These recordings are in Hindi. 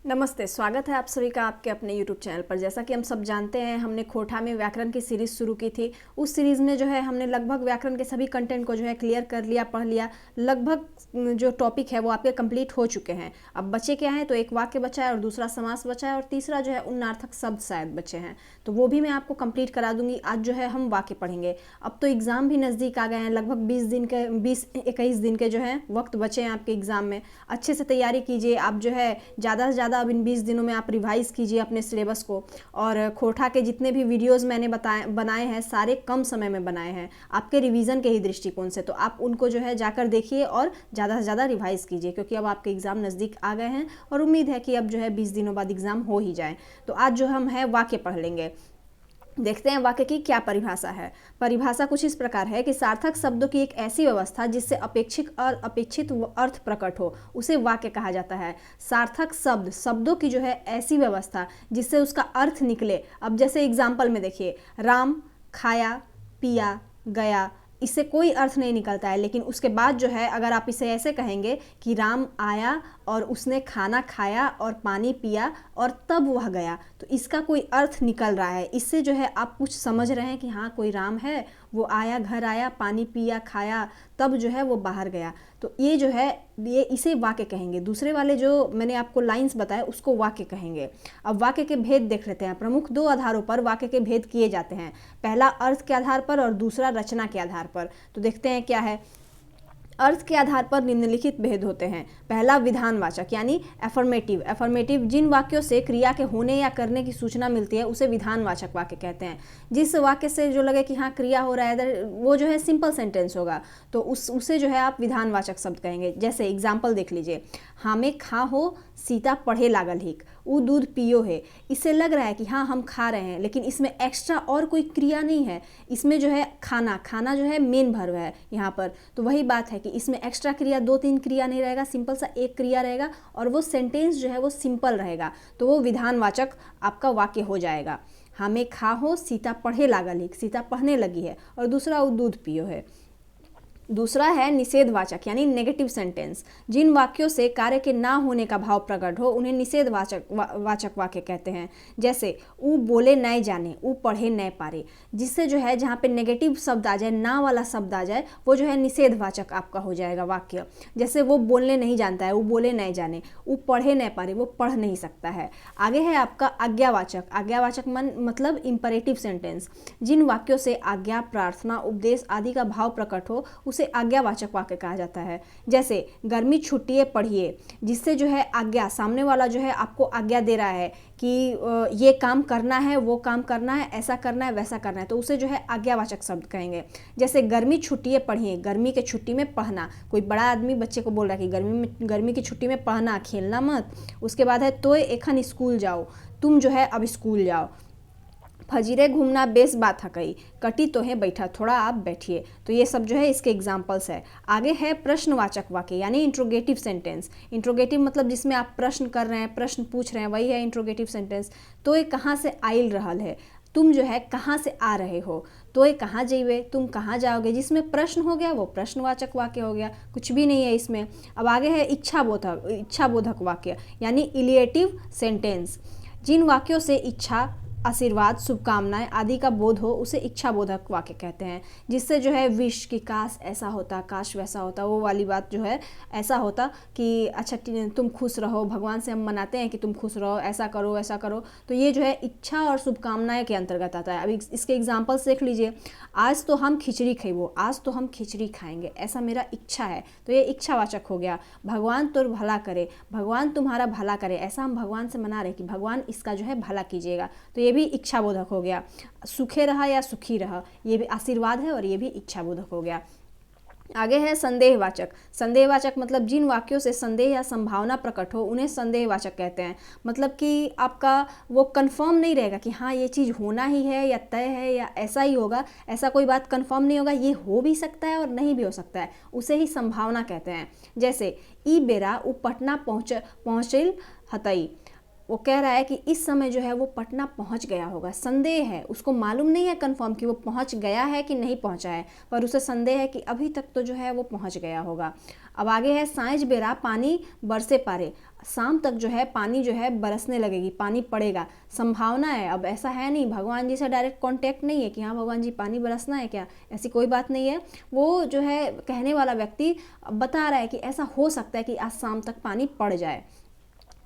नमस्ते, स्वागत है आप सभी का आपके अपने YouTube चैनल पर। जैसा कि हम सब जानते हैं, हमने खोटा में व्याकरण की सीरीज़ शुरू की थी। उस सीरीज़ में जो है हमने लगभग व्याकरण के सभी कंटेंट को जो है क्लियर कर लिया, पढ़ लिया। लगभग जो टॉपिक है वो आपके कंप्लीट हो चुके हैं। अब बचे क्या हैं, तो एक वाक्य बचा है और दूसरा समास बचा है और तीसरा जो है उन्नार्थक शब्द शायद बचे हैं, तो वो भी मैं आपको कंप्लीट करा दूंगी। आज जो है हम वाक्य पढ़ेंगे। अब तो एग्ज़ाम भी नज़दीक आ गए हैं, लगभग 20-21 दिन के जो है वक्त बचे हैं आपके एग्ज़ाम में। अच्छे से तैयारी कीजिए। आप जो है ज़्यादा से ज़्यादा अब इन 20 दिनों में आप रिवाइज़ कीजिए अपने सिलेबस को। और खोटा के जितने भी वीडियोस मैंने बनाए हैं, सारे कम समय में बनाए हैं आपके रिवीजन के ही दृष्टिकोण से, तो आप उनको जो है जाकर देखिए और ज़्यादा से ज़्यादा रिवाइज़ कीजिए, क्योंकि अब आपके एग्ज़ाम नज़दीक आ गए हैं और उम्मीद है कि अब जो है 20 दिनों बाद एग्ज़ाम हो ही जाए। तो आज जो हम है वाक्य पढ़ लेंगे। देखते हैं वाक्य की क्या परिभाषा है। परिभाषा कुछ इस प्रकार है कि सार्थक शब्दों की एक ऐसी व्यवस्था जिससे अपेक्षित और अपेक्षित अर्थ प्रकट हो, उसे वाक्य कहा जाता है। सार्थक शब्दों की जो है ऐसी व्यवस्था जिससे उसका अर्थ निकले। अब जैसे एग्जाम्पल में देखिए, राम खाया, पिया, गया, इससे कोई अर्थ नहीं निकलता है। लेकिन उसके बाद जो है अगर आप इसे ऐसे कहेंगे कि राम आया और उसने खाना खाया और पानी पिया और तब वह गया, तो इसका कोई अर्थ निकल रहा है। इससे जो है आप कुछ समझ रहे हैं कि हाँ कोई राम है, वो आया, घर आया, पानी पिया, खाया, तब जो है वो बाहर गया। तो ये जो है ये इसे वाक्य कहेंगे। दूसरे वाले जो मैंने आपको लाइंस बताए उसको वाक्य कहेंगे। अब वाक्य के भेद देख लेते हैं। प्रमुख दो आधारों पर वाक्य के भेद किए जाते हैं, पहला अर्थ के आधार पर और दूसरा रचना के आधार पर। तो देखते हैं क्या है। अर्थ के आधार पर निम्नलिखित भेद होते हैं। पहला विधानवाचक यानी एफर्मेटिव जिन वाक्यों से क्रिया के होने या करने की सूचना मिलती है उसे विधानवाचक वाक्य कहते हैं। जिस वाक्य से जो लगे कि हाँ क्रिया हो रहा है, वो जो है सिंपल सेंटेंस होगा, तो उसे जो है आप विधानवाचक शब्द कहेंगे। जैसे एग्जाम्पल देख लीजिए, हामे खा हो, सीता पढ़े लागल हिक, ऊ दूध पियो है। इससे लग रहा है कि हाँ हम खा रहे हैं, लेकिन इसमें एक्स्ट्रा और कोई क्रिया नहीं है। इसमें जो है खाना जो है मेन वर्ब है यहाँ पर। तो वही बात है कि इसमें एक्स्ट्रा क्रिया 2-3 क्रिया नहीं रहेगा, सिंपल सा एक क्रिया रहेगा और वो सेंटेंस जो है वो सिंपल रहेगा, तो वो विधानवाचक आपका वाक्य हो जाएगा। हमें खा हो, सीता पढ़े लागल हिक, सीता पढ़ने लगी है, और दूसरा वो दूध पियो है। दूसरा है निषेधवाचक यानी नेगेटिव सेंटेंस। जिन वाक्यों से कार्य के ना होने का भाव प्रकट हो उन्हें वाचक वाक्य कहते हैं। जैसे ऊ बोले नए जाने, ऊ पढ़े नए पारे। जिससे जो है जहाँ पे नेगेटिव शब्द आ जाए, ना वाला शब्द आ जाए, वो जो है निषेधवाचक आपका हो जाएगा वाक्य। जैसे वो बोलने नहीं जानता है, वो बोले नए जाने, ऊ पढ़े नए पारे, वो पढ़ नहीं सकता है। आगे है आपका आज्ञावाचक मतलब इंपरेटिव सेंटेंस। जिन वाक्यों से आज्ञा, प्रार्थना, उपदेश आदि का भाव प्रकट हो उसे आज्ञावाचक वाक्य कहा जाता है। जैसे गर्मी छुट्टियाँ पढ़िए, जिससे जो है आज्ञा, सामने वाला जो है आपको आज्ञा दे रहा है कि ये काम करना है, वो काम करना है, ऐसा करना है, वैसा करना है, तो उसे जो है आज्ञावाचक शब्द कहेंगे। जैसे गर्मी छुट्टियाँ पढ़िए, गर्मी के छुट्टी में पढ़ना। कोई बड़ा आदमी बच्चे को बोल रहा है कि गर्मी की छुट्टी में पढ़ना, खेलना मत। उसके बाद है तोय एखन स्कूल जाओ, तुम जो है अब स्कूल जाओ। फजीरे घूमना बेस बात है कही, कटी तो है बैठा, थोड़ा आप बैठिए। तो ये सब जो है इसके एग्जाम्पल्स है। आगे है प्रश्नवाचक वाक्य यानी इंट्रोगेटिव सेंटेंस। इंट्रोगेटिव मतलब जिसमें आप प्रश्न कर रहे हैं, प्रश्न पूछ रहे हैं, वही है इंट्रोगेटिव सेंटेंस। तो ये कहाँ से आइल रहल है, तुम जो है कहाँ से आ रहे हो। तो ये कहाँ जाइए, तुम कहाँ जाओगे, जिसमें प्रश्न हो गया वो प्रश्नवाचक वाक्य हो गया, कुछ भी नहीं है इसमें। अब आगे है इच्छाबोधक वाक्य यानी इलिएटिव सेंटेंस। जिन वाक्यों से इच्छा, आशीर्वाद, शुभकामनाएं आदि का बोध हो उसे इच्छाबोधक वाक्य कहते हैं। जिससे जो है विश की काश ऐसा होता, काश वैसा होता, वो वाली बात जो है ऐसा होता कि अच्छा तुम खुश रहो, भगवान से हम मनाते हैं कि तुम खुश रहो, ऐसा करो वैसा करो, तो ये जो है इच्छा और शुभकामनाएं के अंतर्गत आता है। अभी इसके एग्जाम्पल्स देख लीजिए। आज तो हम खिचड़ी खेबो, आज तो हम खिचड़ी खाएंगे, ऐसा मेरा इच्छा है, तो ये इच्छावाचक हो गया। भगवान तुर भला करे, भगवान तुम्हारा भला करे, ऐसा हम भगवान से मना रहे कि भगवान इसका जो है भला कीजिएगा, तो ये भी इच्छाबोधक हो गया। सुखे रहा या सुखी रहा, ये भी आशीर्वाद है और ये भी इच्छाबोधक हो गया। आगे है संदेहवाचक मतलब जिन वाक्यों से संदेह या संभावना प्रकट हो उन्हें संदेहवाचक कहते हैं। मतलब कि आपका वो कंफर्म नहीं रहेगा कि हाँ ये चीज़ होना ही है या तय है या ऐसा ही होगा, ऐसा कोई बात कंफर्म नहीं होगा, ये हो भी सकता है और नहीं भी हो सकता है, उसे ही संभावना कहते हैं। जैसे ई बेरा उ पटना पहुँचल हतई, वो कह रहा है कि इस समय जो है वो पटना पहुंच गया होगा। संदेह है, उसको मालूम नहीं है कंफर्म कि वो पहुंच गया है कि नहीं पहुंचा है, पर उसे संदेह है कि अभी तक तो जो है वो पहुंच गया होगा। अब आगे है साँझ बेरा पानी बरसे पारे, शाम तक जो है पानी जो है बरसने लगेगी, पानी पड़ेगा, संभावना है। अब ऐसा है नहीं, भगवान जी से डायरेक्ट कांटेक्ट नहीं है कि हाँ भगवान जी पानी बरसना है क्या, ऐसी कोई बात नहीं है। वो जो है कहने वाला व्यक्ति बता रहा है कि ऐसा हो सकता है कि आज शाम तक पानी पड़ जाए,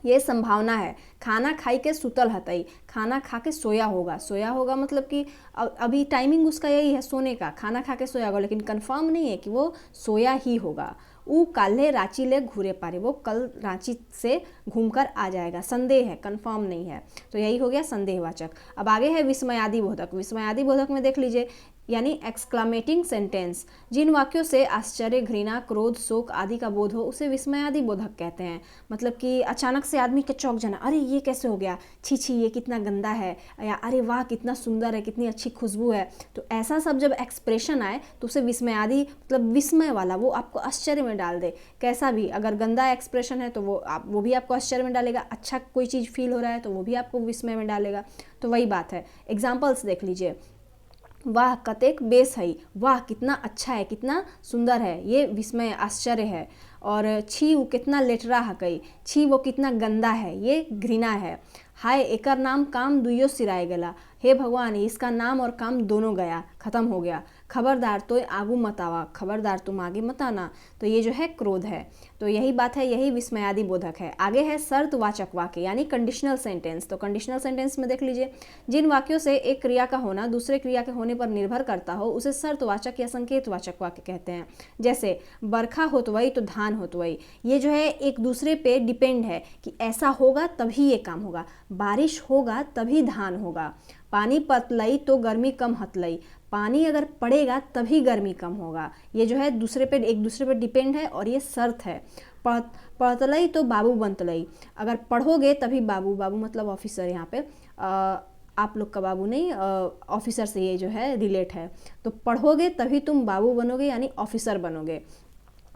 ये संभावना है। खाना खाई के सुतल हतई, खाना खा के सोया होगा, सोया होगा मतलब कि अभी टाइमिंग उसका यही है सोने का, खाना खा के सोया होगा, लेकिन कंफर्म नहीं है कि वो सोया ही होगा। ऊ काल्हे रांची ले घूरे पारे, वो कल रांची से घूमकर आ जाएगा, संदेह है, कंफर्म नहीं है, तो यही हो गया संदेहवाचक। अब आगे है विस्मयादि बोधक। विस्मयादि बोधक में देख लीजिए, यानी एक्सक्लामेटिंग सेंटेंस, जिन वाक्यों से आश्चर्य, घृणा, क्रोध, शोक आदि का बोध हो उसे विस्मयादि बोधक कहते हैं। मतलब कि अचानक से आदमी के चौंक जाना, अरे ये कैसे हो गया, छी छी ये कितना गंदा है, या अरे वाह कितना सुंदर है, कितनी अच्छी खुशबू है। तो ऐसा सब जब एक्सप्रेशन आए तो उसे विस्मयादि, मतलब विस्मय वाला, वो आपको आश्चर्य में डाल दे। कैसा भी, अगर गंदा एक्सप्रेशन है तो वो भी आपको आश्चर्य में डालेगा, अच्छा कोई चीज़ फील हो रहा है तो वो भी आपको विस्मय में डालेगा। तो वही बात है। एग्जाम्पल्स देख लीजिए, वाह कतेक बेस है, वाह कितना अच्छा है, कितना सुंदर है, ये विस्मय आश्चर्य है। और छी वो कितना लेटरा हकई, छी वो कितना गंदा है, ये घृणा है। हाय एकर नाम काम दुइयो सिराए गला, हे भगवान इसका नाम और काम दोनों गया, खत्म हो गया। खबरदार तो आगू मत आवा, खबरदार तुम आगे मत आना, तो ये जो है क्रोध है। तो यही बात है, यही विस्मयादि बोधक है। आगे है शर्तवाचक वाक्य यानी कंडीशनल सेंटेंस। तो कंडीशनल सेंटेंस में देख लीजिए, जिन वाक्यों से एक क्रिया का होना दूसरे क्रिया के होने पर निर्भर करता हो उसे शर्तवाचक या संकेतवाचक वाक्य कहते हैं। जैसे बरखा होतवई तो धान होतवई, ये जो है एक दूसरे पे डिपेंड है कि ऐसा होगा तभी ये काम होगा, बारिश होगा तभी धान होगा। पानी पतलई तो गर्मी कम हतलई, पानी अगर पड़ेगा तभी गर्मी कम होगा। ये जो है दूसरे पे, एक दूसरे पे डिपेंड है और ये शर्त है। पढ़तलई तो बाबू बनतलई, अगर पढ़ोगे तभी बाबू, बाबू मतलब ऑफिसर, यहाँ पे आप लोग का बाबू नहीं, ऑफिसर से ये जो है रिलेट है। तो पढ़ोगे तभी तुम बाबू बनोगे यानी ऑफिसर बनोगे।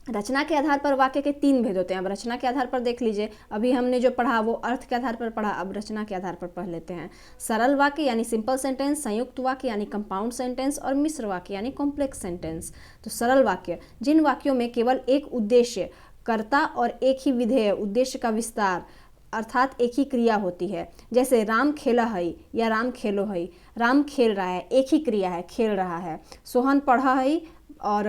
रचना के आधार पर वाक्य के 3 भेद होते हैं। अब रचना के आधार पर देख लीजिए, अभी हमने जो पढ़ा वो अर्थ के आधार पर पढ़ा, अब रचना के आधार पर पढ़ लेते हैं। सरल वाक्य यानी सिंपल सेंटेंस, संयुक्त वाक्य यानी कंपाउंड सेंटेंस और मिश्र वाक्य यानी कॉम्प्लेक्स सेंटेंस। तो सरल वाक्य, जिन वाक्यों में केवल एक उद्देश्य, कर्ता और एक ही विधेय, उद्देश्य का विस्तार अर्थात एक ही क्रिया होती है। जैसे राम खेला है या राम खेलो है, राम खेल रहा है, एक ही क्रिया है, खेल रहा है। सोहन पढ़ा है और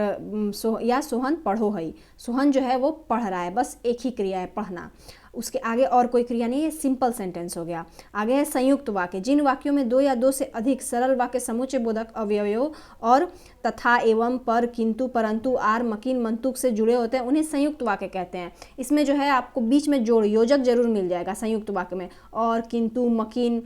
या सोहन पढ़ो है, सोहन जो है वो पढ़ रहा है, बस एक ही क्रिया है, पढ़ना। उसके आगे और कोई क्रिया नहीं है, सिंपल सेंटेंस हो गया। आगे है संयुक्त वाक्य, जिन वाक्यों में 2 या 2 से अधिक सरल वाक्य समुच्चय बोधक अवयवों और तथा, एवं, पर, किंतु, परंतु, आर, मकीन, मंतुक से जुड़े होते हैं उन्हें संयुक्त वाक्य कहते हैं। इसमें जो है आपको बीच में जोड़, योजक जरूर मिल जाएगा संयुक्त वाक्य में, और, किंतु, मकीन,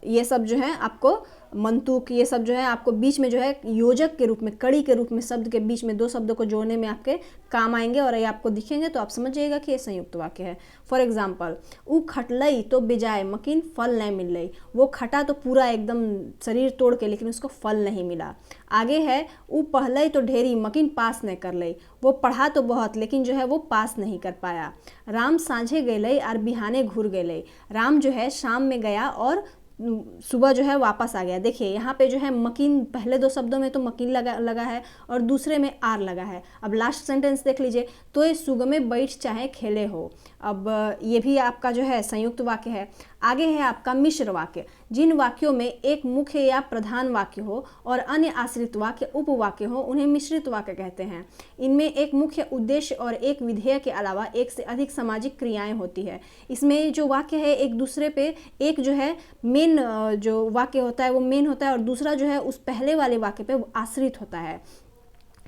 ये सब जो है आपको, मंतुक, ये सब जो है आपको बीच में जो है योजक के रूप में, कड़ी के रूप में, शब्द के बीच में 2 शब्दों को जोड़ने में आपके काम आएंगे और ये आपको दिखेंगे तो आप समझ जाइएगा कि ये संयुक्त वाक्य है। फॉर एग्जाम्पल, ऊ खटलई तो बेजाय मकीन फल नहीं मिल रही, वो खटा तो पूरा एकदम शरीर तोड़ के, लेकिन उसको फल नहीं मिला। आगे है, ऊ पढ़लई तो ढेरी मकीन पास नहीं कर लई, वो पढ़ा तो बहुत लेकिन जो है वो पास नहीं कर पाया। राम साँझे गए और बिहाने घूर गए, राम जो है शाम में गया और सुबह जो है वापस आ गया। देखिए यहाँ पे जो है मकीन, पहले 2 शब्दों में तो मकीन लगा है और दूसरे में आर लगा है। अब लास्ट सेंटेंस देख लीजिए, तो ये सुग में बैठ चाहे खेले हो, अब ये भी आपका जो है संयुक्त वाक्य है। आगे है आपका मिश्र वाक्य, जिन वाक्यों में एक मुख्य या प्रधान वाक्य हो और अन्य आश्रित वाक्य उपवाक्य हो उन्हें मिश्रित वाक्य कहते हैं। इनमें एक मुख्य उद्देश्य और एक विधेय के अलावा एक से अधिक सामाजिक क्रियाएं होती है। इसमें जो वाक्य है एक दूसरे पे, एक जो है मेन जो वाक्य होता है वो मेन होता है और दूसरा जो है उस पहले वाले वाक्य पे आश्रित होता है।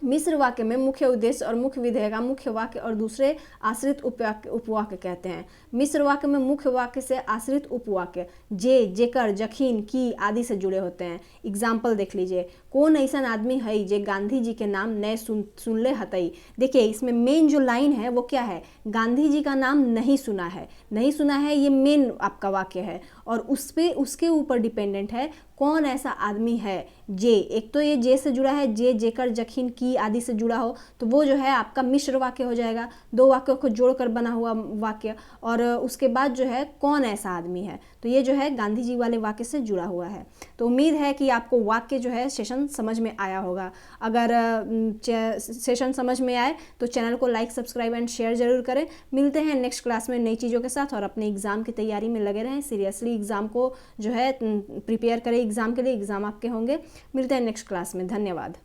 मिश्र वाक्य में मुख्य उद्देश्य और मुख्य विधेय का मुख्य वाक्य और दूसरे आश्रित उपवाक्य कहते हैं। मिश्र वाक्य में मुख्य वाक्य से आश्रित उपवाक्य जे, जेकर, जखीन, की आदि से जुड़े होते हैं। एग्जाम्पल देख लीजिए, कौन ऐसा आदमी है जे गांधी जी के नाम नए सुनले हतई। देखिए इसमें मेन जो लाइन है वो क्या है, गांधी जी का नाम नहीं सुना है, नहीं सुना है, ये मेन आपका वाक्य है और उसके ऊपर डिपेंडेंट है कौन ऐसा आदमी है जे, एक तो ये जे से जुड़ा है, जे, जेकर, जखीन, की आदि से जुड़ा हो तो वो जो है आपका मिश्र वाक्य हो जाएगा, दो वाक्यों को जोड़कर बना हुआ वाक्य। और उसके बाद जो है कौन ऐसा आदमी है, तो ये जो है गांधी जी वाले वाक्य से जुड़ा हुआ है। तो उम्मीद है कि आपको वाक्य जो है सेशन समझ में आया होगा। अगर सेशन समझ में आए तो चैनल को लाइक, सब्सक्राइब एंड शेयर जरूर करें। मिलते हैं नेक्स्ट क्लास में नई चीज़ों के साथ, और अपने एग्ज़ाम की तैयारी में लगे रहें। सीरियसली एग्ज़ाम को जो है प्रिपेयर करें, एग्ज़ाम के लिए, एग्ज़ाम आपके होंगे। मिलते हैं नेक्स्ट क्लास में। धन्यवाद।